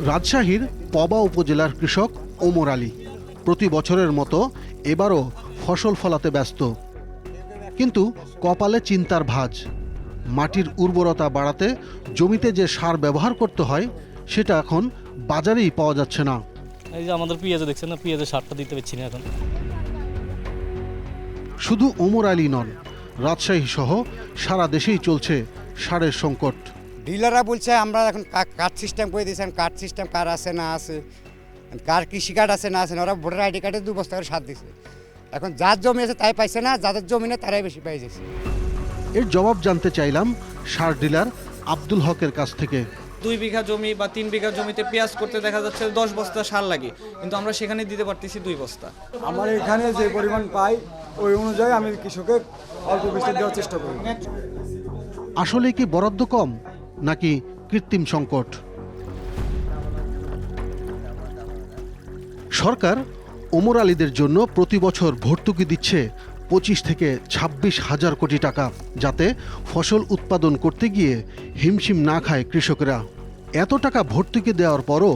রাজশাহীর পবা উপজেলার কৃষক ওমর আলী প্রতি বছরের মতো এবারও ফসল ফলাতে ব্যস্ত, কিন্তু কপালে চিন্তার ভাঁজ। মাটির উর্বরতা বাড়াতে জমিতে যে সার ব্যবহার করতে হয় সেটা এখন বাজারেই পাওয়া যাচ্ছে না। এই যে আমাদের পেঁয়াজে দেখছেন না, পেঁয়াজের সারটা দিতে পারছি না এখন। শুধু ওমর আলী নন, রাজশাহী সহ সারা দেশেই চলছে সারের সংকট। ডিলাররা বলছে আমরা এখন কার্ড সিস্টেম করে দিয়েছেন, কার্ড সিস্টেম কার আছে না আছে, কার কৃষি কার্ড আছে না আছে, ওরা ভোটার আইডি কার্ডে 2 বস্তা করে সার দিছে। এখন যার জমি আছে তাই পাইছে না, যাদের জমি নেই তারাই বেশি পাই যাচ্ছে। এর জবাব জানতে চাইলাম সার ডিলার আব্দুল হকের কাছ থেকে। 2 বিঘা জমি বা 3 বিঘা জমিতে পেঁয়াজ করতে দেখা যাচ্ছে 10 বস্তা সার লাগে, কিন্তু আমরা সেখানে দিতে পারতেছি 2 বস্তা। আমার এখানে যে পরিমাণ পাই ওই অনুযায়ী আমি কৃষকের অল্প বেশি দেওয়ার চেষ্টা করি। আসলে কি বরাদ্দ কম নাকি কৃত্রিম সংকট? সরকার ওমর আলীদের জন্য প্রতি বছর ভর্তুকি দিচ্ছে 25 থেকে 26 হাজার কোটি টাকা, যাতে ফসল উৎপাদন করতে গিয়ে হিমশিম না খায় কৃষকরা। এত টাকা ভর্তুকি দেওয়ার পরও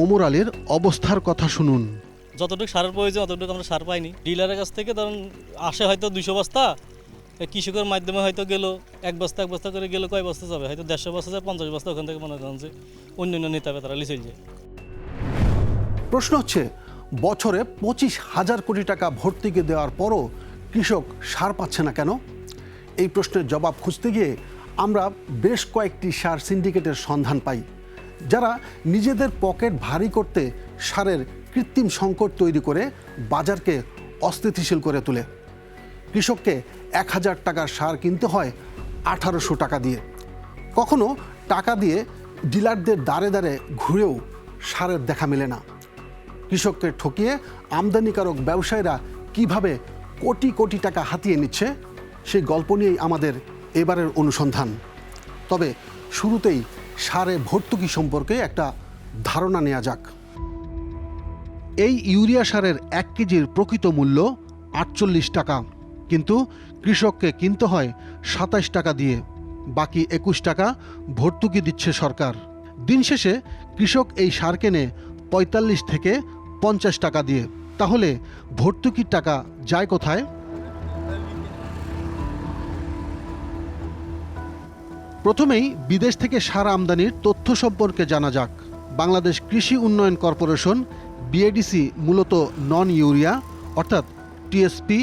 ওমর আলীর অবস্থার কথা শুনুন। যতটুকু সারের প্রয়োজন অতটুকু আমরা সার পাইনি। ডিলারের কাছ থেকে ধরুন আসে হয়তো 200 বস্তা, কৃষকের মাধ্যমে হয়তো গেল 1 বস্তা 1 বস্তা করে গেল, কয় বস্তা যাবে? হয়তো 150 বস্তা যায়, 50 বস্তা ওখান থেকে মনে করেন যে অন্য নেতা হবে তারা লিচে যায়। প্রশ্ন হচ্ছে, বছরে 25 হাজার কোটি টাকা ভর্তুকি দেওয়ার পরও কৃষক সার পাচ্ছে না কেন? এই প্রশ্নের জবাব খুঁজতে গিয়ে আমরা বেশ কয়েকটি সার সিন্ডিকেটের সন্ধান পাই, যারা নিজেদের পকেট ভারী করতে সারের কৃত্রিম সংকট তৈরি করে বাজারকে অস্থিতিশীল করে তোলে। কৃষককে 1000 টাকার সার কিনতে হয় 1800 টাকা দিয়ে। কখনো টাকা দিয়ে ডিলারদের দ্বারে দ্বারে ঘুরেও সারের দেখা মেলে না। কৃষককে ঠকিয়ে আমদানিকারক ব্যবসায়ীরা কিভাবে কোটি কোটি টাকা হাতিয়ে নিচ্ছে, সেই গল্প নিয়েই আমাদের এবারের অনুসন্ধান। তবে শুরুতেই সারে ভর্তুকি সম্পর্কে একটা ধারণা নেওয়া যাক। এই ইউরিয়া সারের 1 কেজির প্রকৃত মূল্য 48 টাকা, কিন্তু কৃষককে কিনতে হয় 27 টাকা দিয়ে। বাকি 21 টাকা ভর্তুকি দিচ্ছে সরকার। দিন শেষে কৃষক এই সার কেনে 45 থেকে 50 টাকা দিয়ে। তাহলে ভর্তুকির টাকা যায় কোথায়? প্রথমেই বিদেশ থেকে সার আমদানির তথ্য সম্পর্কে জানা যাক। বাংলাদেশ কৃষি উন্নয়ন কর্পোরেশন বিএডিসি মূলত নন ইউরিয়া অর্থাৎ টিএসপি,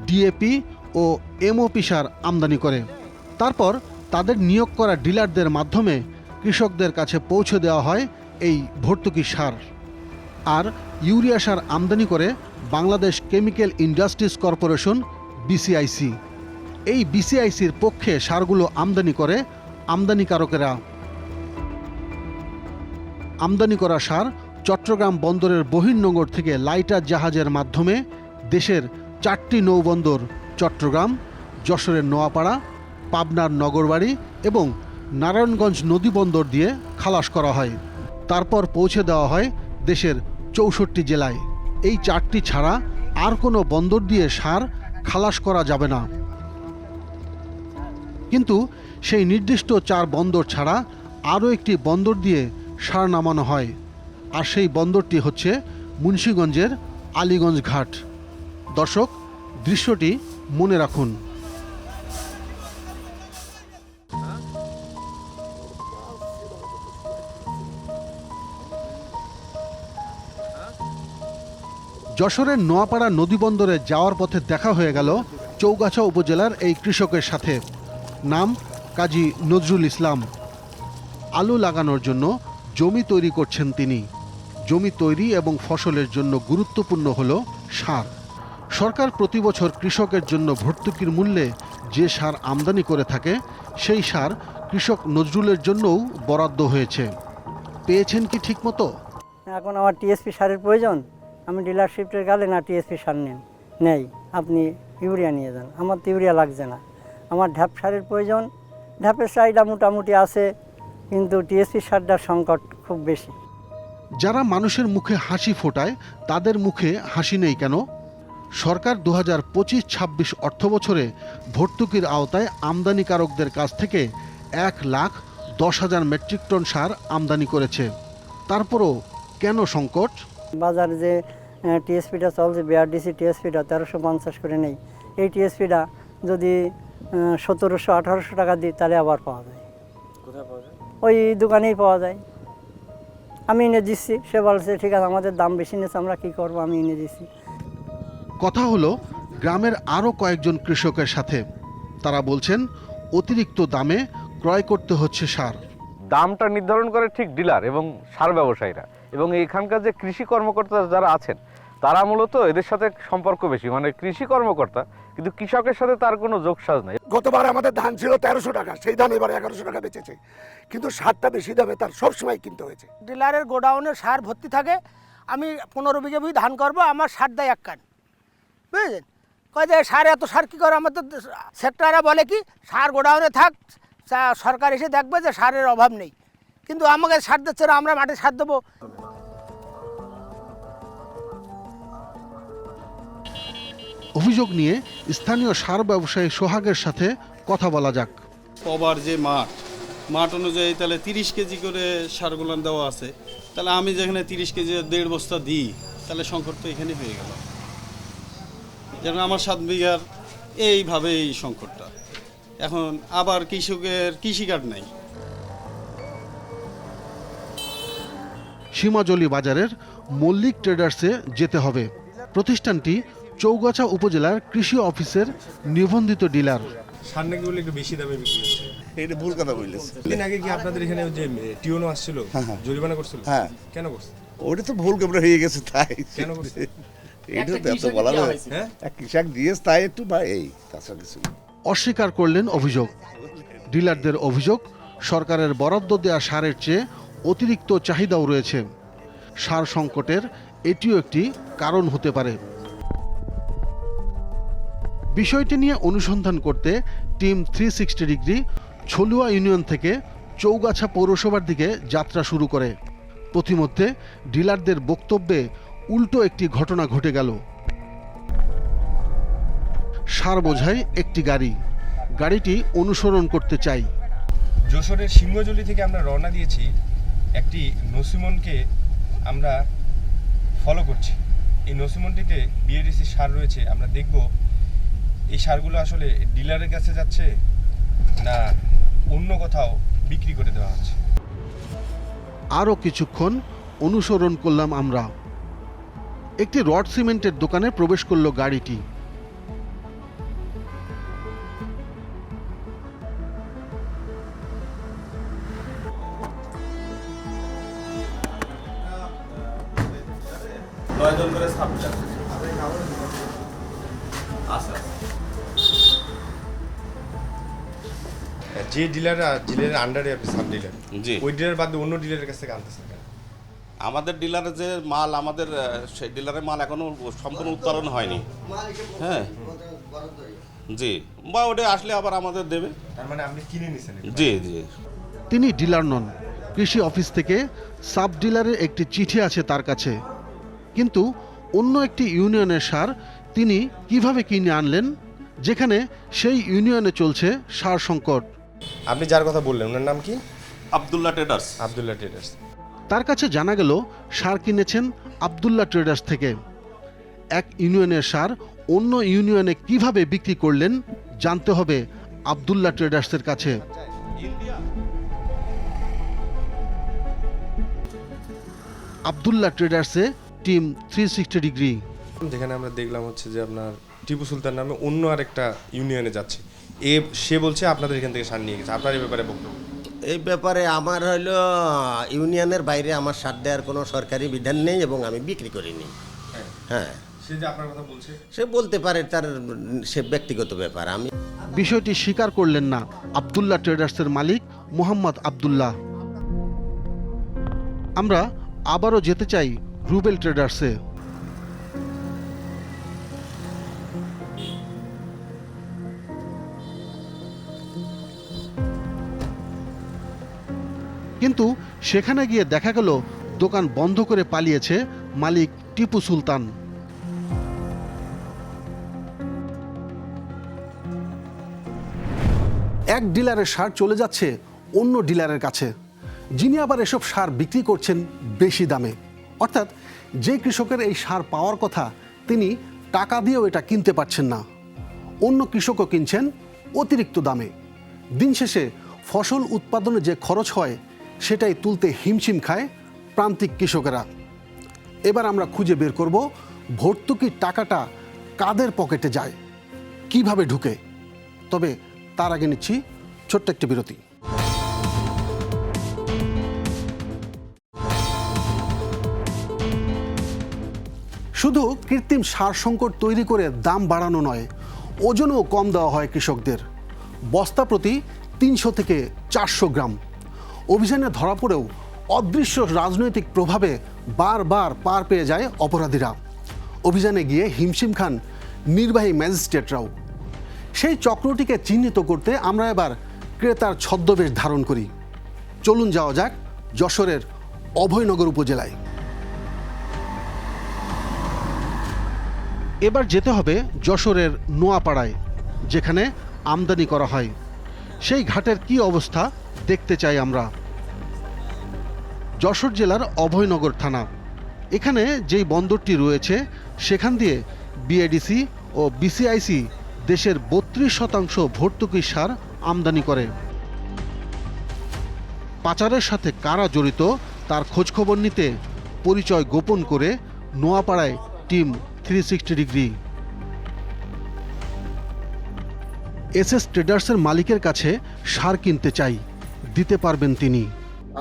ডিএপি ও এমওপি সার আমদানি করে। তারপর তাদের নিয়োগ করা ডিলারদের মাধ্যমে কৃষকদের কাছে পৌঁছে দেওয়া হয় এই ভর্তুকি সার। আর ইউরিয়া সার আমদানি করে Bangladesh chemical industries corporation BCIC. এই বিসিআইসির পক্ষে সারগুলো আমদানি করে আমদানিকারকেরা। আমদানি করা সার চট্টগ্রাম বন্দরের বহির্নোঙর থেকে লাইটার জাহাজের মাধ্যমে দেশের 4টি নৌবন্দর চট্টগ্রাম, যশোরের নোয়াপাড়া, পাবনার নগরবাড়ি এবং নারায়ণগঞ্জ নদী বন্দর দিয়ে খালাস করা হয়। তারপর পৌঁছে দেওয়া হয় দেশের 64 জেলায়। এই 4টি ছাড়া আর কোনো বন্দর দিয়ে সার খালাস করা যাবে না। কিন্তু সেই নির্দিষ্ট 4 বন্দর ছাড়া আরও একটি বন্দর দিয়ে সার নামানো হয়, আর সেই বন্দরটি হচ্ছে মুন্সিগঞ্জের আলীগঞ্জ ঘাট। দর্শক, দৃশ্যটি মনে রাখুন। যশোরের নোয়াপাড়া নদীবন্দরে যাওয়ার পথে দেখা হয়ে গেল চৌগাছা উপজেলার এই কৃষকের সাথে। নাম কাজী নজরুল ইসলাম। আলু লাগানোর জন্য জমি তৈরি করছেন তিনি। জমি তৈরি এবং ফসলের জন্য গুরুত্বপূর্ণ হল সার। সরকার প্রতি বছর কৃষকের জন্য ভর্তুকির মূল্যে যে সার আমদানি করে থাকে সেই সার কৃষক নজরুলের জন্যও বরাদ্দ হয়েছে। পেয়েছেন কি ঠিকমতো? এখন আমার টিএসপি সারের প্রয়োজন, আমি ডিলারশিপের গেলে না টিএসপি সার নেই, আপনি ইউরিয়া নিয়ে যান। আমার তো ইউরিয়া লাগছে না, আমার ঢ্যাপ সারের প্রয়োজন, ঢ্যাপের চাহিদা মোটামুটি আছে, কিন্তু টিএসপি সারটার সংকট খুব বেশি। যারা মানুষের মুখে হাসি ফোটায় তাদের মুখে হাসি নেই কেন? সরকার 2025-26 অর্থবছরে ভর্তুকির আওতায় আমদানিকারকদের কাছ থেকে 1,10,000 মেট্রিক টন সার আমদানি করেছে। তারপরও কেন সংকট? বাজারে যে টিএসপিটা চলছে, বিআরডিসি টিএসপিটা 1350 করে নেই, এই টিএসপিটা যদি 1700-1800 টাকা দিই তাহলে আবার পাওয়া যায়। কোথায় পাওয়া যায়? ওই দোকানেই পাওয়া যায়। আমি এনে দিচ্ছি, সে বলছে ঠিক আছে আমাদের দাম বেশি নিয়েছে, আমরা কী করবো, আমি এনে দিচ্ছি। কথা হলো গ্রামের আরও কয়েকজন কৃষকের সাথে। তারা বলছেন অতিরিক্ত দামে ক্রয় করতে হচ্ছে সার। দামটা নির্ধারণ করে ঠিক ডিলার এবং সার ব্যবসায়ীরা, এবং এখানকার যে কৃষি কর্মকর্তা যারা আছেন তারা মূলত এদের সাথে সম্পর্ক বেশি, মানে কৃষি কর্মকর্তা, কিন্তু কৃষকের সাথে তার কোনো যোগসাজ নাই। গতবার আমাদের ধান ছিল 1300 টাকা, সেই ধান এবার 1100 টাকা বেচেছে, কিন্তু সারটা বেশি দামে তার সবসময় কিনতে হয়েছে। ডিলারের গোডাউনে সার ভর্তি থাকে, আমি 15 বিঘে ভূমি ধান করবো, আমার সার দেয় 1 কান, বুঝলেন? কয় যে সার এত সার কী করে, আমার তো সেক্টররা বলে কি সার গোডাউনে থাক, সরকার এসে দেখবে যে সারের অভাব নেই, কিন্তু আমাকে সার দিচ্ছে না, আমরা মাঠে সার দেবো। অভিযোগ নিয়ে স্থানীয় সার ব্যবসায়ী সোহাগের সাথে কথা বলা যাক। কবার যে মাঠ অনুযায়ী তাহলে 30 কেজি করে সারগুলো দেওয়া আছে, তাহলে আমি যেখানে 30 কেজি 1.5 বস্তা দিই, তাহলে সংকট তো এখানে হয়ে গেল। যেমন আমার 7 বিঘার এইভাবে এই সংকটটা, এখন আবার কৃষকের কৃষিকার্ড নাই। সীমাজলি বাজারের মল্লিক ট্রেডার্সে যেতে হবে। প্রতিষ্ঠানটি চৌগাছা উপজেলার কৃষি অফিসের নিবন্ধিত ডিলার। সার নাকি বলে একটু বেশি দামে বিক্রি হচ্ছে, এটা ভুল কথা বলেছে। দিন আগে কি আপনাদের এখানে যে টিওনো আসছিল, জরিমানা করছিল? হ্যাঁ। কেন করছে? ওটা তো ভুল কেমন হয়ে গেছে, তাই কেন করছে? এটা তো এত বলা যায়, হ্যাঁ, এক কৃষক দিয়েছে তাই একটু বা এই তাছাড়া কিছু না। অস্বীকার করলেন অভিযোগ। ডিলারদের অভিযোগ সরকারের বরাদ্দ দেয়া সারের চেয়ে অতিরিক্ত চাহিদাও রয়েছে। সার সংকটের এটিও একটি কারণ হতে পারে। বিষয়টি নিয়ে অনুসন্ধান করতে টিম 360 ডিগ্রি ছলুয়া ইউনিয়ন থেকে চৌগাছা পৌরসভার দিকে যাত্রা শুরু করে। পথিমধ্যে ডিলারদের বক্তব্যে উল্টো একটি ঘটনা ঘটে গেল। সার বোঝাই একটি গাড়িটি অনুসরণ করতে চাই। যশোরের সিংহজলি থেকে আমরা রওনা দিয়েছি, একটি নসিমনকে আমরা ফলো করছি। এই নসিমনটিতে বিএডিসি সার রয়েছে, আমরা দেখব এই সারগুলো আসলে ডিলারের কাছে যাচ্ছে না অন্য কোথাও বিক্রি করে দেওয়া হচ্ছে। আরও কিছুক্ষণ অনুসরণ করলাম আমরা। একটি রড সিমেন্টের দোকানে প্রবেশ করলো গাড়িটি। যে ডিলারের আন্ডারে আপনি সাব ডিলার, জি, ওই ডিলার বাদে অন্য ডিলারের কাছ থেকে আনতেছেন কেন? আমাদের ডিলারের যে মাল, আমাদের সেই ডিলারের মাল এখনো সম্পূর্ণ উত্তোলন হয়নি। হ্যাঁ, জি, বা ওটা আসলে আবার আমাদের দেবে। তার মানে আপনি কিনে নিছেন? জি জি। তিনি ডিলার নন, কৃষি অফিস থেকে সাব ডিলারের একটি চিঠি আছে তার কাছে, কিন্তু অন্য একটি ইউনিয়নের সার তিনি কিভাবে কিনে আনলেন, যেখানে সেই ইউনিয়নে চলছে সার সংকট? আপনি যার কথা বললেন ওনার নাম কি? আব্দুল্লাহ ট্রেডার্স। আব্দুল্লাহ ট্রেডার্স। তার কাছে জানা গেল সার কিনেছেন আব্দুল্লাহ ট্রেডার্স থেকে। এক ইউনিয়নের সার অন্য ইউনিয়নে কিভাবে বিক্রি করলেন জানতে হবে আব্দুল্লাহ ট্রেডার্সের কাছে। আব্দুল্লাহ ট্রেডার্সে টিম 360 ডিগ্রি। যেখানে আমরা দেখলাম হচ্ছে যে আপনার টিপু সুলতান নামে অন্য আরেকটা ইউনিয়নে যাচ্ছে, সে বলছে আপনাদের এখান থেকে সার নিয়ে গেছে, আপনার এই ব্যাপারে বক্তব্য? এই ব্যাপারে আমার হলো ইউনিয়নের বাইরে আমার সার দেওয়ার কোনো সরকারি বিধান নেই এবং আমি বিক্রি করিনি। হ্যাঁ, সে যে আপনার কথা বলছে, সে বলতে পারে, তার সে ব্যক্তিগত ব্যাপার। আমি বিষয়টি স্বীকার করলেন না আব্দুল্লাহ ট্রেডার্সের মালিক মোহাম্মদ আব্দুল্লাহ। আমরা আবারও যেতে চাই রুবেল ট্রেডার্সে। কিন্তু সেখানে গিয়ে দেখা গেল দোকান বন্ধ করে পালিয়েছে মালিক টিপু সুলতান। এক ডিলারের সার চলে যাচ্ছে অন্য ডিলারের কাছে, যিনি আবার এসব সার বিক্রি করছেন বেশি দামে। অর্থাৎ যে কৃষকের এই সার পাওয়ার কথা তিনি টাকা দিয়েও এটা কিনতে পারছেন না, অন্য কৃষকও কিনছেন অতিরিক্ত দামে। দিন শেষে ফসল উৎপাদনে যে খরচ হয় সেটাই তুলতে হিমশিম খায় প্রান্তিক কৃষকেরা। এবার আমরা খুঁজে বের করব ভর্তুকির টাকাটা কাদের পকেটে যায়, কিভাবে ঢুকে। তবে তার আগে নিচ্ছি ছোট্ট একটি বিরতি। শুধু কৃত্রিম সার সংকট তৈরি করে দাম বাড়ানো নয়, ওজনও কম দেওয়া হয় কৃষকদের, বস্তা প্রতি 300 থেকে 400 গ্রাম। অভিযানে ধরা পড়েও অদৃশ্য রাজনৈতিক প্রভাবে বারবার পার পেয়ে যায় অপরাধীরা। অভিযানে গিয়ে হিমশিম খান নির্বাহী ম্যাজিস্ট্রেটরাও। সেই চক্রটিকে চিহ্নিত করতে আমরা এবার ক্রেতার ছদ্মবেশ ধারণ করি। চলুন যাওয়া যাক যশোরের অভয়নগর উপজেলায়। এবার যেতে হবে যশোরের নোয়াপাড়ায়, যেখানে আমদানি করা হয়। সেই ঘাটের কি অবস্থা দেখতে চাই আমরা। যশোর জেলার অভয়নগর থানা, এখানে যেই বন্দরটি রয়েছে সেখান দিয়ে বিএডিসি ও বিসিআইসি দেশের 32% ভর্তুকির সার আমদানি করে। পাচারের সাথে কারা জড়িত তার খোঁজখবর নিতে পরিচয় গোপন করে নোয়াপাড়ায় টিম 360 ডিগ্রি। এসএস ট্রেডার্সের মালিকের কাছে সার কিনতে চাই, দিতে পারবেন তিনি।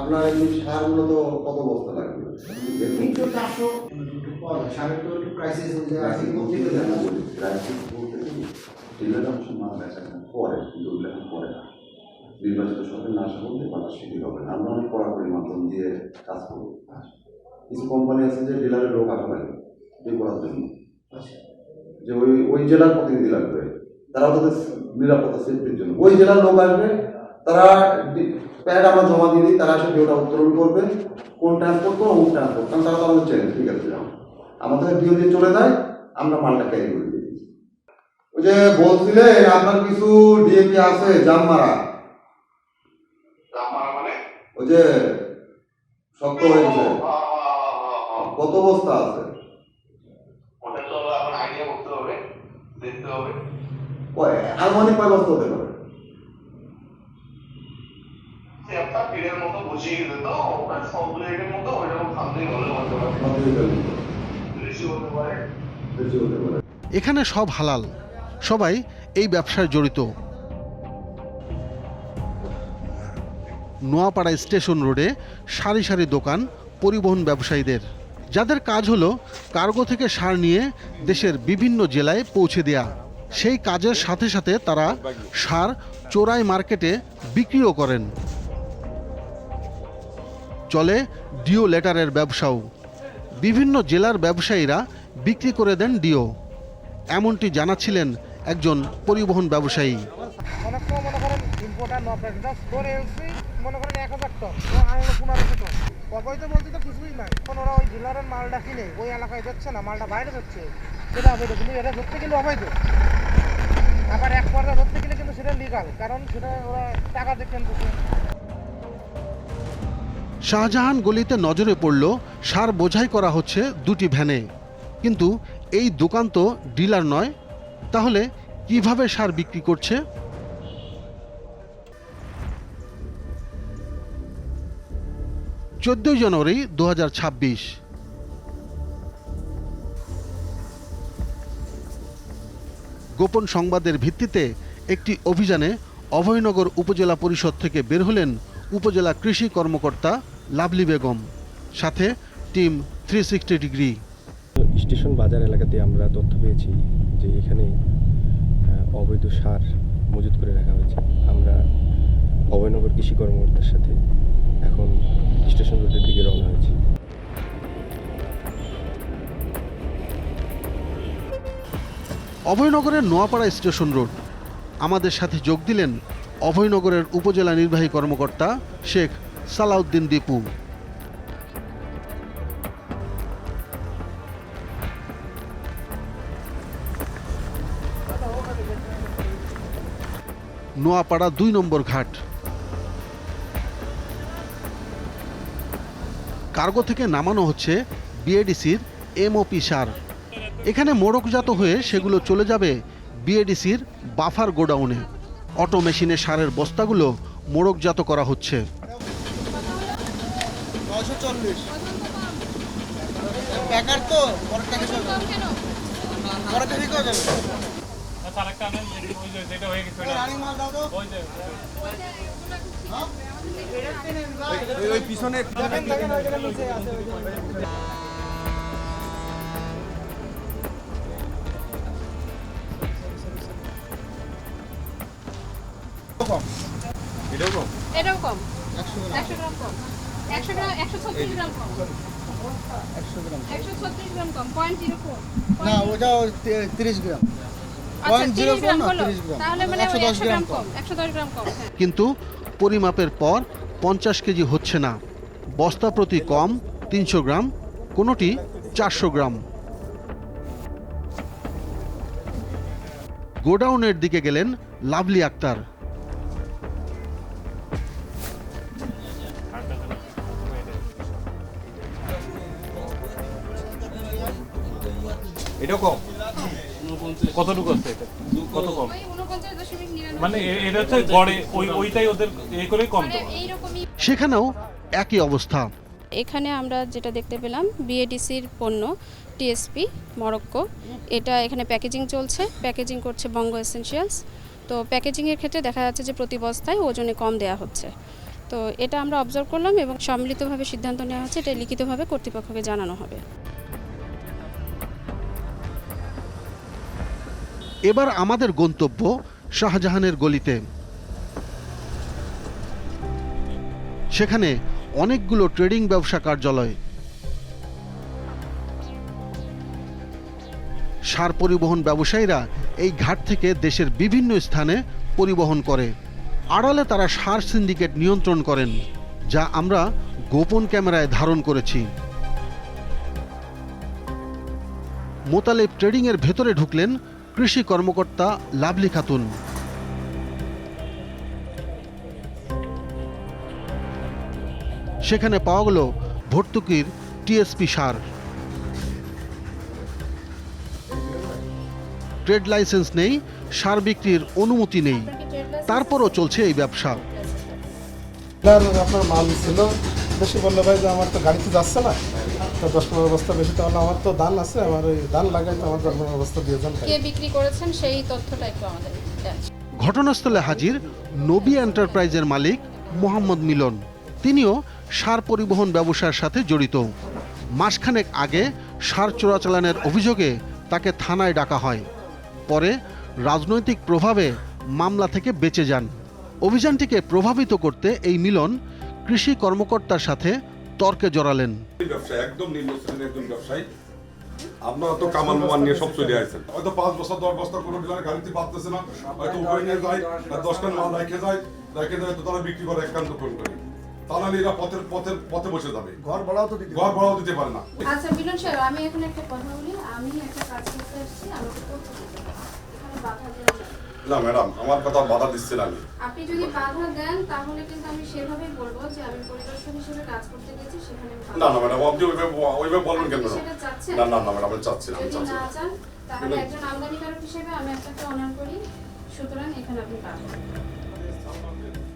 আপনার এই সার মূলত কত বস্তা লাগবে? নির্বাচিত সরকার না আসা বলতে পারদর্শী হবে না। আমরা অনেক কড়াকড়ির মাধ্যম দিয়ে কাজ করবো। কিছু কোম্পানি আছে যে ডিলারের লোক আসা লাগে করার জন্য, যে ওই জেলার প্রতিনিধি লাগবে, তারা তাদের নিরাপত্তা সেফটির জন্য ওই জেলার লোক আসবে, তারা প্যাড আমরা জমা দিয়ে দিই, তারা এসে ভিওটা উত্তোলন করবে, কোন ট্রান্সপোর্ট করবো কোন ট্রান্সপোর্ট, কারণ তারা তো আমাদের চেনে, ঠিক আছে আমাদের ভিও দিয়ে চলে যায়, আমরা মালটা ক্যারি করে দিই। ওই যে বলছিলেন আপনার কিছু ডিএপি আছে জাম মারা, মানে ওই যে শক্ত হয়ে গেছে, কত বস্তা আছে? আনুমানিক কয় বস্তা হতে পারে? এখানে সব হালাল, সবাই এই ব্যবসায় জড়িত। নোয়াপাড়া স্টেশন রোডে সারি সারি দোকান পরিবহন ব্যবসায়ীদের, যাদের কাজ হলো কার্গো থেকে সার নিয়ে দেশের বিভিন্ন জেলায় পৌঁছে দেয়া। সেই কাজের সাথে সাথে তারা সার চোরাই মার্কেটে বিক্রিও করেন। চলে ডিও লেটারের ব্যবসাও, বিভিন্ন জেলার ব্যবসায়ীরা বিক্রি করে দেন ডিও, এমনটি জানাচ্ছিলেন একজন পরিবহন ব্যবসায়ী। কিছুই নাই, ওরা ওই ডিলারের মালটা কিনে ওই এলাকায় যাচ্ছে না, মালটা বাইরে যাচ্ছে, সেটা অবৈধ। কিন্তু এটা ধরতে গেলে অবৈধ, আবার এক পর্যায়ে ধরতে গেলে কিন্তু সেটা লিগাল, কারণ সেটা ওরা টাকা দেখেন। শাহজাহান গলিতে নজরে পড়ল সার বোঝাই করা হচ্ছে 2টি ভ্যানে, কিন্তু এই দোকান তো ডিলার নয়, তাহলে কিভাবে সার বিক্রি করছে? 14 জানুয়ারি 2026। গোপন সংবাদের ভিত্তিতে একটি অভিযানে অভয়নগর উপজেলা পরিষদ থেকে বের হলেন উপজেলা কৃষি কর্মকর্তা লাভলি বেগম, সাথে টিম 360 ডিগ্রি। স্টেশন বাজার এলাকাতে আমরা তথ্য পেয়েছি যে এখানে অবৈধ সার মজুত করে রাখা হয়েছে। আমরা অভয়নগর কৃষি কর্মকর্তার সাথে এখন স্টেশন রোডের দিকে রওনা হয়েছি। অভয়নগরের নোয়াপাড়া স্টেশন রোড। আমাদের সাথে যোগ দিলেন অভয়নগরের উপজেলা নির্বাহী কর্মকর্তা শেখ সালাউদ্দিন দীপু। নোয়াপাড়া 2 নম্বর ঘাট। কার্গো থেকে নামানো হচ্ছে বিএডিসির এমওপি সার। এখানে মোড়কজাত হয়ে সেগুলো চলে যাবে বিএডিসির বাফার গোডাউনে। অটো মেশিনে সারের বস্তাগুলো মোড়কজাত করা হচ্ছে। পিছনে এটাও কম 100 গ্রাম কম 100 গ্রাম 136 গ্রাম কম 136 গ্রাম কম 0.04 না ওটা 30 গ্রাম আচ্ছা 30 গ্রাম হলো তাহলে মানে 110 গ্রাম কম 110 গ্রাম কম। কিন্তু পরিমাপের পর 50 কেজি হচ্ছে না। বস্তা প্রতি কম 300 গ্রাম, কোনোটি 400 গ্রাম। গোডাউনের দিকে গেলেন লাভলি আক্তার। এটাও কম। কতটুকু আছে এটা? কত কম? মানে এটা হচ্ছে গড়ে ওইটাই ওদের এই করে কম তো। সেখানেও একই অবস্থা। এখানে আমরা যেটা দেখতে পেলাম বিএডিসির পণ্য টিএসপি মরক্কো, এটা এখানে প্যাকেজিং চলছে, প্যাকেজিং করছে বঙ্গ এসেনশিয়ালস। তো প্যাকেজিংয়ের ক্ষেত্রে দেখা যাচ্ছে যে প্রতি বস্তায় ওজনে কম দেয়া হচ্ছে। তো এটা আমরা অবজার্ভ করলাম এবং সম্মিলিতভাবে সিদ্ধান্ত নেওয়া হচ্ছে এটা লিখিতভাবে কর্তৃপক্ষকে জানানো হবে। এবার আমাদের গন্তব্য শাহজাহানের গলিতে। সেখানে অনেকগুলো ট্রেডিং ব্যবসা কার্যালয়। সার পরিবহন ব্যবসায়ীরা এই ঘাট থেকে দেশের বিভিন্ন স্থানে পরিবহন করে। আড়ালে তারা সার সিন্ডিকেট নিয়ন্ত্রণ করেন, যা আমরা গোপন ক্যামেরায় ধারণ করেছি। মোতালেব ট্রেডিংয়ের ভেতরে ঢুকলেন কৃষি কর্মকর্তা লাভলি খাতুন। সেখানে পাওয়া গেল ভর্তুকির টিএসপি সার। ট্রেড লাইসেন্স নেই, সার বিক্রির অনুমতি নেই, তারপরও চলছে এই ব্যবসা। আপনার মাল ছিল বেশি, বললো ভাই যে আমার তো গাড়িতে যাচ্ছে না, তো 10-15 বস্তা বেশি, তাহলে আমার তো ধান আছে, আমার ওই ধান লাগাই তো আমার 10-15 বস্তা দিয়ে যান। কে বিক্রি করেছেন সেই তথ্যটা একটু আমাদের দেন। ঘটনাস্থলে হাজির নবী এন্টারপ্রাইজের মালিক মোহাম্মদ মিলন। তিনিও সার পরিবহন ব্যবসার সাথে জড়িত। মাসখানেক আগে সার চোরাচালানের অভিযোগে তাকে থানায় ডাকা হয়। পরে রাজনৈতিক প্রভাবে মামলা থেকে বেঁচে যান। অভিযানটিকে প্রভাবিত করতে এই মিলন কৃষি কর্মকর্তার সাথে তর্কে জড়ালেন। একদম নিম্ন শ্রেণীর একজন ব্যবসায়ী, আপনারা তো কামাল মামান নিয়ে সব চলে আসছেন। হয়তো 5 বস্তা 10 বস্তা কোনো ডিলার গাড়িতে পাচ্ছে না, হয়তো উপরে নিয়ে যায়, 10 টাকা মাল রেখে যায় তো তারা বিক্রি করে একান্ত ফোন করে। তাহলে এরা পথে বসে যাবে, ঘর ভাড়াও দিতে পারে না। আচ্ছা মিলন সাহেব, আমি এখন একটা কথা বলি, আমি একটা কাজ করতে আসছি, আমাকে করতে দিতে হবে। এখানে বাধা দেওয়া যাবে না ম্যাডাম, আমার কথা বাধা দিচ্ছেন আমি। আপনি যদি বাধা দেন তাহলে কিন্তু আমি সেভাবেই বলবো যে আমি পরিদর্শক হিসেবে কাজ করতে গেছি, সেখানে না ম্যাডাম, আপনি ওইভাবে বলবেন কেন? সেটা চাচ্ছেন না ম্যাডাম, আমি চাচ্ছি না। যদি না চান তাহলে একজন আমদানিকারক হিসেবে আমি আপনাকে অনার করি, সুতরাং এখানে আপনি পাবেন।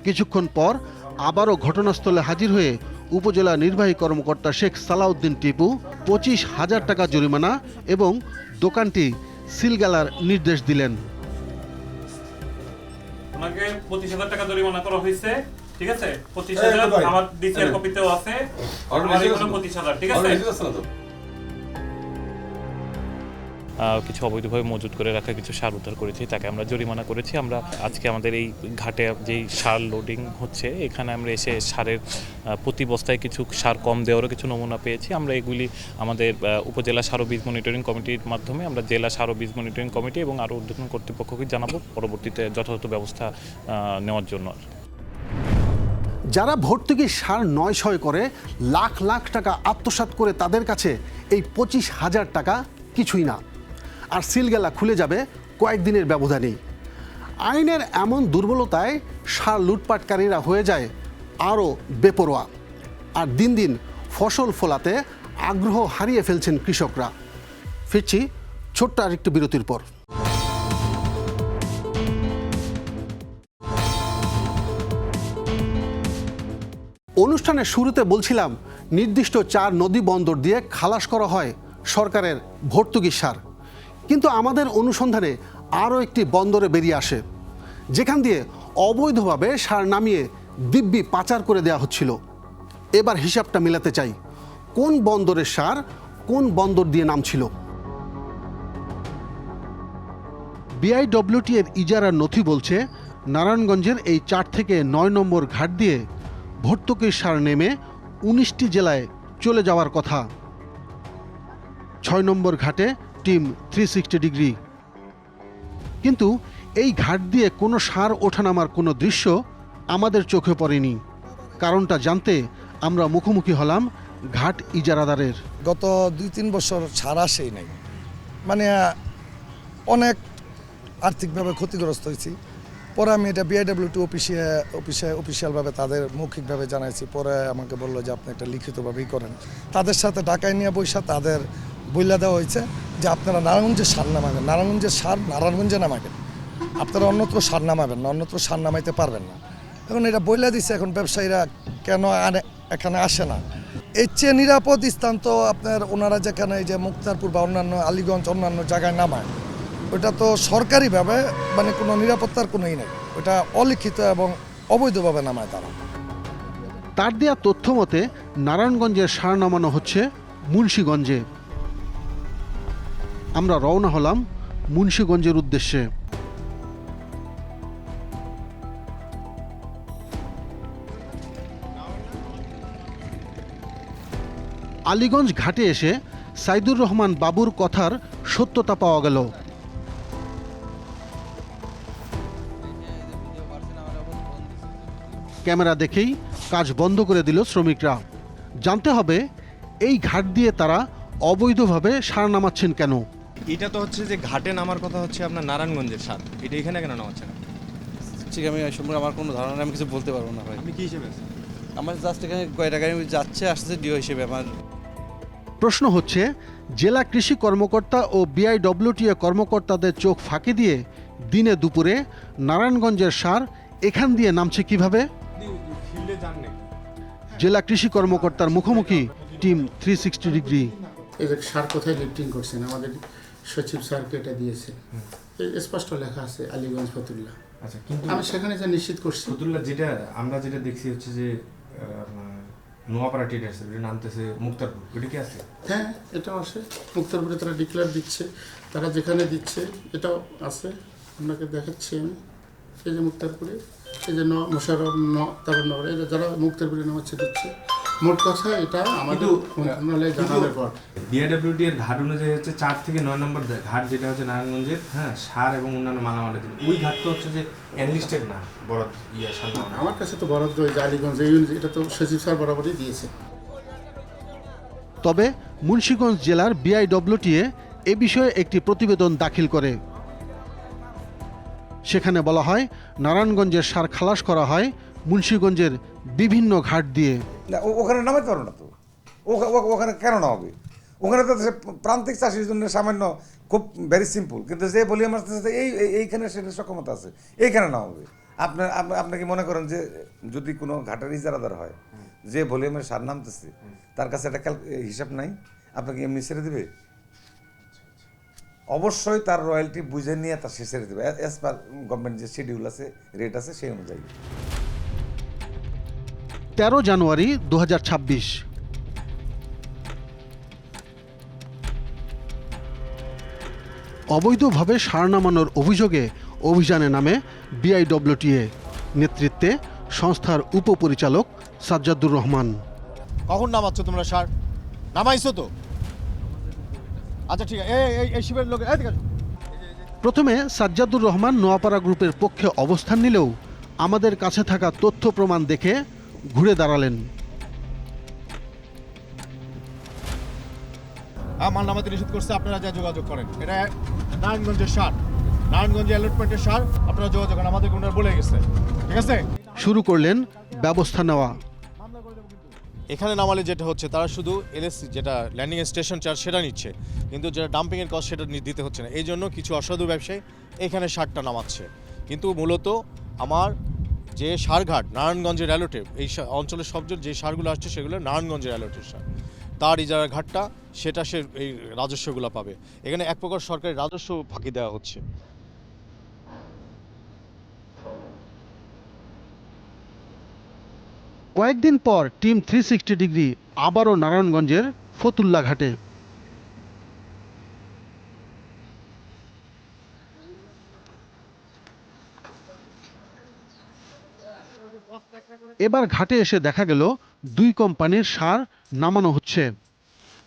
কিছুক্ষণ পর আবারও ঘটনাস্থলে হাজির হয়ে উপজেলা নির্বাহী কর্মকর্তা শেখ সালাউদ্দিন টিপু 25,000 টাকা জরিমানা এবং দোকানটি সিলগালার নির্দেশ দিলেন। ওনাকে 25,000 টাকা জরিমানা করা হয়েছে, ঠিক আছে? 25,000 আমার ডিসিআর কপিতেও আছে, আর এখানে 25,000, ঠিক আছে? কিছু অবৈধভাবে মজুত করে রাখা কিছু সার উদ্ধার করেছি, তাকে আমরা জরিমানা করেছি। আমরা আজকে আমাদের এই ঘাটে যেই সার লোডিং হচ্ছে এখানে আমরা এসে সারের প্রতি বস্তায় কিছু সার কম দেওয়ারও কিছু নমুনা পেয়েছি। আমরা এগুলি আমাদের উপজেলা সার ও বীজ মনিটরিং কমিটির মাধ্যমে আমরা জেলা সার ও বীজ মনিটরিং কমিটি এবং আরও ঊর্ধ্বতন কর্তৃপক্ষকে জানাবো পরবর্তীতে যথাযথ ব্যবস্থা নেওয়ার জন্য। যারা ভর্তুকি সার নয় করে লাখ লাখ টাকা আত্মসাৎ করে তাদের কাছে এই 25,000 টাকা কিছুই না, আর সিলগেলা খুলে যাবে কয়েকদিনের ব্যবধানেই। আইনের এমন দুর্বলতায় সার লুটপাটকারীরা হয়ে যায় আরও বেপরোয়া, আর দিন দিন ফসল ফলাতে আগ্রহ হারিয়ে ফেলছেন কৃষকরা। ফিরছি ছোট্ট আরেকটু বিরতির পর। অনুষ্ঠানের শুরুতে বলছিলাম নির্দিষ্ট 4 নদী বন্দর দিয়ে খালাস করা হয় সরকারের ভর্তুকি সার, কিন্তু আমাদের অনুসন্ধানে আরও একটি বন্দরে বেরিয়ে আসে যেখান দিয়ে অবৈধভাবে সার নামিয়ে দিব্যি পাচার করে দেওয়া হচ্ছিল। এবার হিসাবটা মেলাতে চাই, কোন বন্দরের সার কোন বন্দর দিয়ে নামছিল। বিআইডব্লিউটি এর ইজারার নথি বলছে নারায়ণগঞ্জের এই 4 থেকে 9 নম্বর ঘাট দিয়ে ভর্তুকির সার নেমে 19টি জেলায় চলে যাওয়ার কথা। 6 নম্বর ঘাটে টিম 360 ডিগ্রি, কিন্তু এই ঘাট দিয়ে কোনো সার ওঠানামার কোনো দৃশ্য আমাদের চোখে পড়েনি। কারণটা জানতে আমরা মুখোমুখি হলাম ঘাট ইজারাদারের। গত 2-3 বছর সার আসেই নাই, মানে অনেক আর্থিকভাবে ক্ষতিগ্রস্ত হয়েছি। পরে আমি এটা বিআইডব্লিউটি অফিসিয়ালভাবে তাদের মৌখিকভাবে জানাইছি। পরে আমাকে বললো যে আপনি একটা লিখিতভাবেই করেন। তাদের সাথে ঢাকায় নিয়ে বৈশা তাদের বইলা দেওয়া হয়েছে যে আপনারা নারায়ণগঞ্জের সার নামাবেন, নারায়ণগঞ্জের সার নারায়ণগঞ্জে নামাবেন, আপনারা অন্যত্র সার নামাবেন না, অন্যত্র সার নামাইতে পারবেন না। এখন এটা বইলা দিচ্ছে, এখন ব্যবসায়ীরা কেন এখানে আসে না। এর চেয়ে নিরাপদ স্থান তো আপনার ওনারা যেখানে এই যে মুক্তারপুর বা অন্যান্য আলীগঞ্জ অন্যান্য জায়গায় নামায়, ওটা তো সরকারিভাবে মানে কোনো নিরাপত্তার কোনোই নেই, ওটা অলিখিত এবং অবৈধভাবে নামায় তারা। তার দেওয়া তথ্য মতে নারায়ণগঞ্জের সার নামানো হচ্ছে মুন্সিগঞ্জে। আমরা রওনা হলাম মুন্সিগঞ্জের উদ্দেশ্যে। আলীগঞ্জ ঘাটে এসে সাইদুর রহমান বাবুর কথার সত্যতা পাওয়া গেল। ক্যামেরা দেখেই কাজ বন্ধ করে দিল শ্রমিকরা। জানতে হবে এই ঘাট দিয়ে তারা অবৈধভাবে সার নামাচ্ছেন কেন। এটা তো হচ্ছে যে ঘাটে নামার কথা হচ্ছে আপনার নারায়ণগঞ্জের সার, এটা এখানে কেন নামাচ্ছে না? ঠিক, আমি এই সম্পর্কে আমার কোনো ধারণা, আমি কিছু বলতে পারবো না ভাই। আপনি কি হিসেবে আছেন? আমার জাস্ট এখানে কয়টা গাড়ি যাচ্ছে আসছে ডিও হিসেবে আমার। প্রশ্ন হচ্ছে জেলা কৃষি কর্মকর্তা ও বিআইডব্লিউটি কর্মকর্তাদের চোখ ফাঁকি দিয়ে দিনে দুপুরে নারায়ণগঞ্জের সার এখান দিয়ে নামছে কিভাবে? জেলা কৃষি কর্মকর্তার মুখোমুখি টিম 360 ডিগ্রি। এই যে সার কোথায় লিফটিং করছেন আমাদের সচিব স্যারকে এটা দিয়েছে, স্পষ্ট লেখা আছে আলীগঞ্জ ফতুল্লা। আচ্ছা, কিন্তু আমি সেখানে যা নিশ্চিত করছি ফতুল্লা যেটা আমরা যেটা দেখছি হচ্ছে যে নোয়াপাড়া ট্রেডার্স এটা নামতেছে মুক্তারপুর, এটা কি আছে? হ্যাঁ, এটাও আছে মুক্তারপুরে, তারা ডিক্লেয়ার দিচ্ছে, তারা যেখানে দিচ্ছে এটাও আছে, আপনাকে দেখাচ্ছি আমি। এই যে মুক্তারপুরে, এই যে মোশারফ তারপর নগর, এই যে যারা মুক্তারপুরে নামাচ্ছে দিচ্ছে। মোট কথা এটা আমাদের মন্ত্রণালয়ে জানানোর পর বিআইডব্লিউটি এর ঘাট অনুযায়ী হচ্ছে 4 থেকে 9 নম্বর ঘাট যেটা হচ্ছে নারায়ণগঞ্জের, হ্যাঁ, সার এবং অন্যান্য মালামালের জন্য ওই ঘাট তো হচ্ছে যে এনলিস্টেড না, বরাদ সার। আমার কাছে তো বরাদ্দ ওই আলীগঞ্জ, এটা তো সচিব স্যার বরাবরই দিয়েছে। তবে মুন্সিগঞ্জ জেলার বিআইডব্লিউটি এ বিষয়ে একটি প্রতিবেদন দাখিল করে। সেখানে বলা হয় নারায়ণগঞ্জের সার খালাস করা হয় মুন্সিগঞ্জের বিভিন্ন ঘাট দিয়ে। ওখানে নামাতে পারো না তো, ওখানে কেন নামাবে? ওখানে তো প্রান্তিক চাষির জন্য সামান্য খুব ভেরি সিম্পল, কিন্তু যে বলি আমার এইখানে সেটা সক্ষমতা আছে, এইখানে নামাবে। আপনি কি মনে করেন যে যদি কোনো ঘাটের ইজারাদার হয়, যে ভলিউমের সার নামতেছে তার কাছে একটা হিসাব নাই, আপনাকে এমনি ছেড়ে দেবে? অবশ্যই তার রয়্যালটি বুঝে নিয়ে তার সে ছেড়ে দেবে, অ্যাজ পার গভর্নমেন্ট যে শিডিউল আছে, রেট আছে, সেই অনুযায়ী। 13 জানুয়ারি 2026। অবৈধভাবে সার নামানোর অভিযোগে অভিযানে নামে বিআইডব্লিউটিএ, নেতৃত্বে সংস্থার উপপরিচালক সাজ্জাদুর রহমান। কখন নামাচ্ছ তোমরা সার? নামাইছো তো? আচ্ছা ঠিক আছে, এই শিবের লোক প্রথমে সাজ্জাদুর রহমান নোয়াপাড়া গ্রুপের পক্ষে অবস্থান নিলেও আমাদের কাছে থাকা তথ্য প্রমাণ দেখে ঘুরে দাঁড়ালেন। মাল নামাতে নিষেধ করছে, আপনারা যা যোগাযোগ করেন। এটা নারায়ণগঞ্জের সার, নারায়ণগঞ্জের অ্যালটমেন্টের সার, আপনারা যোগাযোগ করেন, আমাদের কোনটা বলে গেছে। ঠিক আছে, শুরু করলেন ব্যবস্থা নেওয়া। এখানে নামালে যেটা হচ্ছে তারা শুধু এলএসসি যেটা ল্যান্ডিং স্টেশন চার্জ সেটা নিচ্ছে, কিন্তু যেটা ডাম্পিংয়ের কস্ট সেটা দিতে হচ্ছে না। এই জন্য কিছু অসাধু ব্যবসায়ী এখানে সারটা নামাচ্ছে। কিন্তু মূলত আমার যে সারঘাট নারায়ণগঞ্জের অ্যালোটে, এই অঞ্চলের সবচেয়ে যে সারগুলো আসছে সেগুলো নারায়ণগঞ্জের অ্যালোটের সার, তার ইজারা ঘাটটা সেটা সে এই রাজস্বগুলো পাবে। এখানে এক প্রকার সরকারি রাজস্ব ফাঁকি দেওয়া হচ্ছে। কয়েকদিন পর টিম 360 ডিগ্রি আবারও নারায়ণগঞ্জের ফতুল্লা ঘাটে। এবার ঘাটে এসে দেখা গেল দুই কোম্পানির সার নামানো হচ্ছে,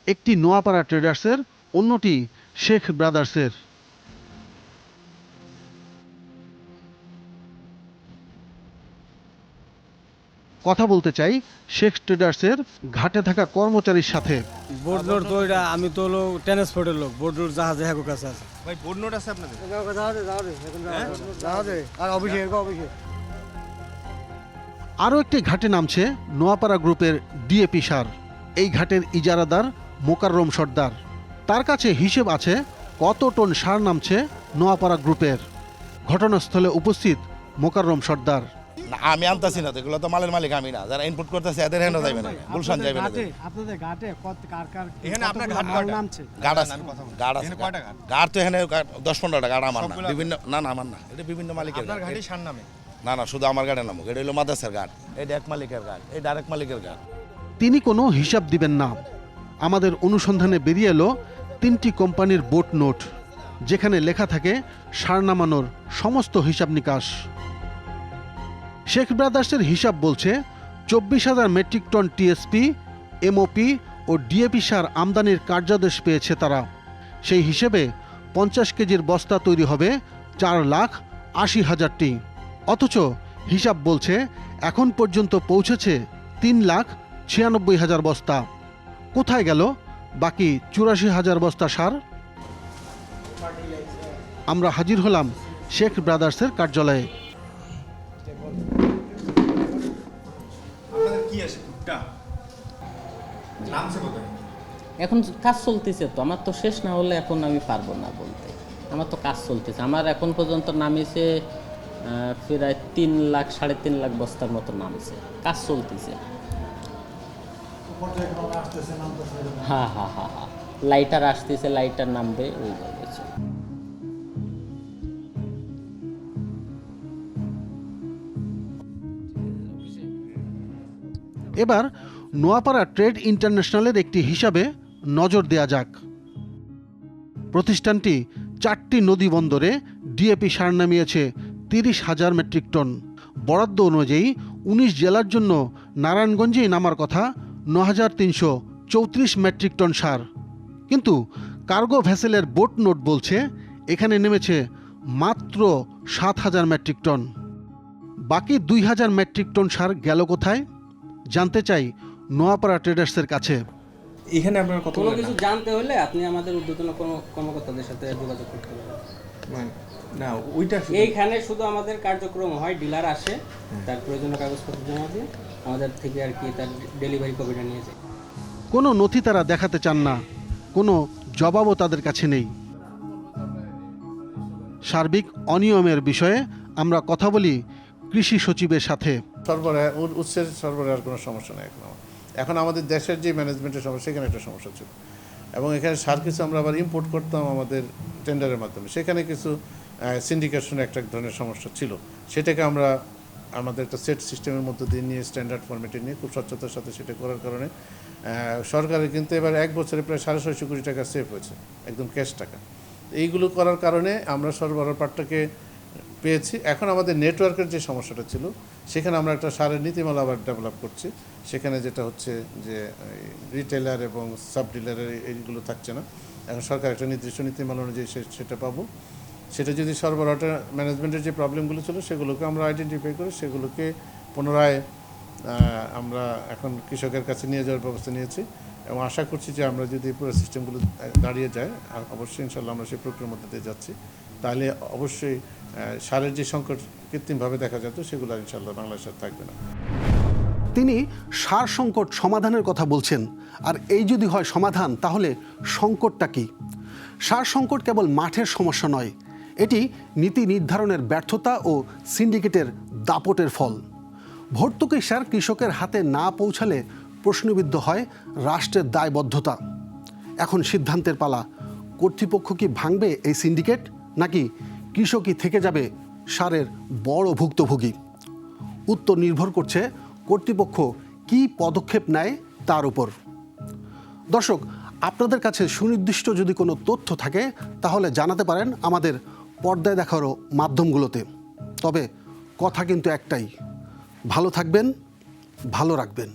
একটি নোয়াপাড়া ট্রেডার্সের, অন্যটি শেখ ব্রাদার্সের। কথা বলতে চাই শেখ ট্রেডার্সের ঘাটে থাকা কর্মচারীর সাথে। বোর্ড নোট তো এটা আমি তো হলো ট্রান্সপোর্টের লোক, বোর্ড নোট জাহাজে হ্যাঁ কাছে আছে। ভাই বোর্ড নোট আছে আপনাদের? আর অফিসে আরও একটি ঘাটে নামছে নোয়াপাড়া গ্রুপের ডিএপি সার। এই ঘাটের ইজারাদার মোকাররম সর্দার। তার কাছে হিসেব আছে কত টন সার নামছে নোয়াপাড়া গ্রুপের। ঘটনাস্থলে উপস্থিত মোকাররম সর্দার। আমি আনতাছি না, এগুলো তো মালের মালিক আমি না, যারা ইনপুট করতেছে এদের হ্যান্ড যাবে না, গুলশান যাবে না। আপনাদের ঘাটে কার কার এখানে আপনার ঘাট নামছে? গাড় আছে, গাড় আছে, গাড় তো এখানে 10-15টা গাড় আমার না, বিভিন্ন না আমার না, এটা বিভিন্ন মালিকের। আপনার ঘাটে সার নামে? না শুধু আমার গাড়ি নামুক। এটা হলো মাদাসের ঘাট, এটা এক মালিকের ঘাট, এই ডাইরেক্ট মালিকের ঘাট। তিনি কোনো হিসাব দিবেন না। আমাদের অনুসন্ধানে বেরিয়ে এলো 3টি কোম্পানির বোট নোট, যেখানে লেখা থাকে সার নামানোর সমস্ত হিসাব নিকাশ। শেখ ব্রাদার্সের হিসাব বলছে 24,000 মেট্রিক টন টিএসপি, এমওপি ও ডিএপি সার আমদানির কার্যাদেশ পেয়েছে তারা। সেই হিসেবে 50 কেজির বস্তা তৈরি হবে 4,80,000টি। অথচ হিসাব বলছে এখন পর্যন্ত পৌঁছেছে 3,96,000 বস্তা। কোথায় গেল বাকি 84,000 বস্তা সার? আমরা হাজির হলাম শেখ ব্রাদার্সের কার্যালয়ে। এখন কাজ চলতেছে তো, আমার তো শেষ না হলে এখন আমি পারবো না বলতে। আমার তো কাজ চলতেছে, আমার এখন পর্যন্ত নামিয়েছে প্রায় 3 লাখ 3.5 লাখ বস্তার মতো নামছে, কাজ চলতেছে। হ্যাঁ, লাইটার আসতেছে, লাইটার নামবে ওইভাবে। এবার নোয়াপাড়া ট্রেড ইন্টারন্যাশনালের একটি হিসাবে নজর দেয়া যাক। প্রতিষ্ঠানটি 4টি নদী বন্দরে ডিএপি সার নামিয়েছে 30,000 মেট্রিক টন। বরাদ্দ অনুযায়ী 19 জেলার জন্য নারায়ণগঞ্জেই নামার কথা 9,334 মেট্রিক টন সার। কিন্তু কার্গো ভেসেলের বোট নোট বলছে এখানে নেমেছে মাত্র 7,000 মেট্রিক টন। বাকি 2,000 মেট্রিক টন সার গেল কোথায় জানতে চাই নোয়াপাড়া ট্রেডার্সের কাছে। এখানে আপনার কত কোনো কিছু জানতে হলে আপনি আমাদের ঊর্ধ্বতন কোনো কর্মকর্তাদের সাথে যোগাযোগ করতে পারেন। না ওইটা এইখানে শুধু আমাদের কার্যক্রম হয়, ডিলার আসে, তার প্রয়োজনীয় কাগজপত্র জমা দিয়ে আমাদের থেকে আর কি তার ডেলিভারি কপিটা নিয়ে যায়। কোনো নথি তারা দেখাতে চান না, কোনো জবাবও তাদের কাছে নেই। সার্বিক অনিয়মের বিষয়ে আমরা কথা বলি কৃষি সচিবের সাথে। সরবরাহ উৎসের সরবরাহের কোনো সমস্যা নেই এখন আমাদের দেশের যে ম্যানেজমেন্টের সমস্যা, সেখানে একটা সমস্যা ছিল। এবং এখানে সার কিছু আমরা আবার ইম্পোর্ট করতাম আমাদের টেন্ডারের মাধ্যমে, সেখানে কিছু সিন্ডিকেশন একটা ধরনের সমস্যা ছিল। সেটাকে আমরা আমাদের একটা সেট সিস্টেমের মধ্যে দিয়ে নিয়ে স্ট্যান্ডার্ড ফরম্যাটে নিয়ে খুব স্বচ্ছতার সাথে সেটা করার কারণে সরকারের কিন্তু এবার 1 বছরে প্রায় 650 কোটি টাকা সেভ হয়েছে, একদম ক্যাশ টাকা। এইগুলো করার কারণে আমরা সরবরাহ পাটটাকে পেয়েছি। এখন আমাদের নেটওয়ার্কের যে সমস্যাটা ছিল সেখানে আমরা একটা সারের নীতিমালা আবার ডেভেলপ করছি। সেখানে যেটা হচ্ছে যে রিটেলার এবং সাব ডিলারের এইগুলো থাকছে না, এখন সরকার একটা নির্দিষ্ট নীতিমালা অনুযায়ী সেটা পাবো। সেটা যদি সরবরাহটা ম্যানেজমেন্টের যে প্রবলেমগুলো ছিল সেগুলোকে আমরা আইডেন্টিফাই করে সেগুলোকে পুনরায় আমরা এখন কৃষকের কাছে নিয়ে যাওয়ার ব্যবস্থা নিয়েছি এবং আশা করছি যে আমরা যদি পুরো সিস্টেমগুলো দাঁড়িয়ে যায়, অবশ্যই ইনশাল্লাহ আমরা সেই প্রক্রিয়ার মধ্যে দিয়ে যাচ্ছি, তাহলে অবশ্যই সারের যে সংকট কৃত্রিমভাবে দেখা যেত সেগুলো ইনশাল্লাহ বাংলাদেশে থাকবে না। তিনি সার সংকট সমাধানের কথা বলছেন, আর এই যদি হয় সমাধান তাহলে সংকটটা কি? সার সংকট কেবল মাঠের সমস্যা নয়, এটি নীতি নির্ধারণের ব্যর্থতা ও সিন্ডিকেটের দাপটের ফল। ভর্তুকি সার কৃষকের হাতে না পৌঁছালে প্রশ্নবিদ্ধ হয় রাষ্ট্রের দায়বদ্ধতা। এখন সিদ্ধান্তের পালা, কর্তৃপক্ষ কি ভাঙবে এই সিন্ডিকেট, নাকি কৃষকই থেকে যাবে সারের বড় ভুক্তভোগী? উত্তর নির্ভর করছে কর্তৃপক্ষ কি পদক্ষেপ নেয় তার উপর। দর্শক, আপনাদের কাছে সুনির্দিষ্ট যদি কোনো তথ্য থাকে তাহলে জানাতে পারেন আমাদের পর্দায় দেখারও মাধ্যমগুলোতে। তবে কথা কিন্তু একটাই, ভালো থাকবেন, ভালো রাখবেন।